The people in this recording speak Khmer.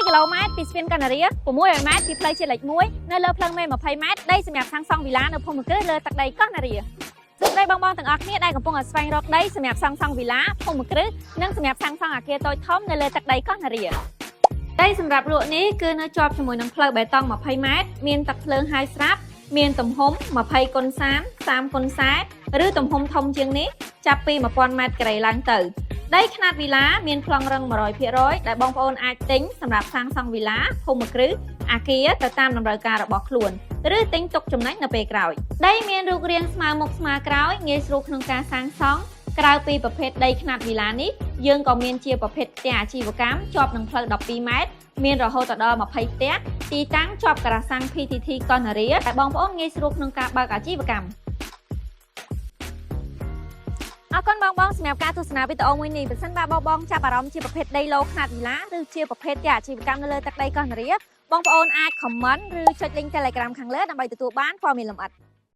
គីឡូម៉ែត្រពីស្ពានកណ្ណារៀ600ម៉ែត្រពីផ្លូវជាតិលេខ1នៅលើផ្លូវមេ20ម៉ែត្រដីសម្រាប់សាងសង់វីឡានៅភូមិគ្រឹះលើទឹកដីកោះណារៀសួស្តីបងៗទាំងអស់គ្នាដែលកំពុងស្វែងរកដីសម្រាប់សាងសង់វីឡាភូមិគ្រឹះនិងសម្រាប់សាងសង់អគារតូចធំនៅលើទឹកដីកោះណារៀដីសម្រាប់លក់នេះគឺនៅជាប់ជាមួយនឹងផ្លូវបេតុង20ម៉ែត្រមានទឹកភ្លើងហើយស្រាប់មានទំហំ20គុណ30 30គុណ40ឬទំហំធំជាងនេះចាប់ពី1000ម៉ែត្រការ៉េឡើងទៅដីខ្នាតវីឡាមានប្លង់រឹង 100% ដែលបងប្អូនអាចទិញសម្រាប់សាងសង់វីឡាភូមិគ្រឹះអគារទៅតាមតម្រូវការរបស់ខ្លួនឬទិញទុកចំណេញនៅពេលក្រោយដីមានរូបរាងស្មើមុខស្មើក្រោយងាយស្រួលក្នុងការសាងសង់ក្រៅពីប្រភេទដីខ្នាតវីឡានេះយើងក៏មានជាប្រភេទផ្ទះអាជីវកម្មជាប់នឹងផ្លូវ12ម៉ែត្រមានរហូតដល់20ផ្ទះទីតាំងជាប់ការ៉ាសាំង PTT កោះណារៀដែលបងប្អូនងាយស្រួលក្នុងការបើកអាជីវកម្មអរគុណបងសម្រាប់ការទស្សនាវីដេអូមួយនេះប្រសិនបើបងចាប់អារម្មណ៍ជាប្រភេទដីឡូខ្នាតវីឡាឬជាប្រភេទអាជីវកម្មនៅលើទឹកដីកោះណារៀបងប្អូនអាច comment ឬចុច link Telegram ខាងលើដើម្បីទទួលបានព័ត៌មានលម្អិត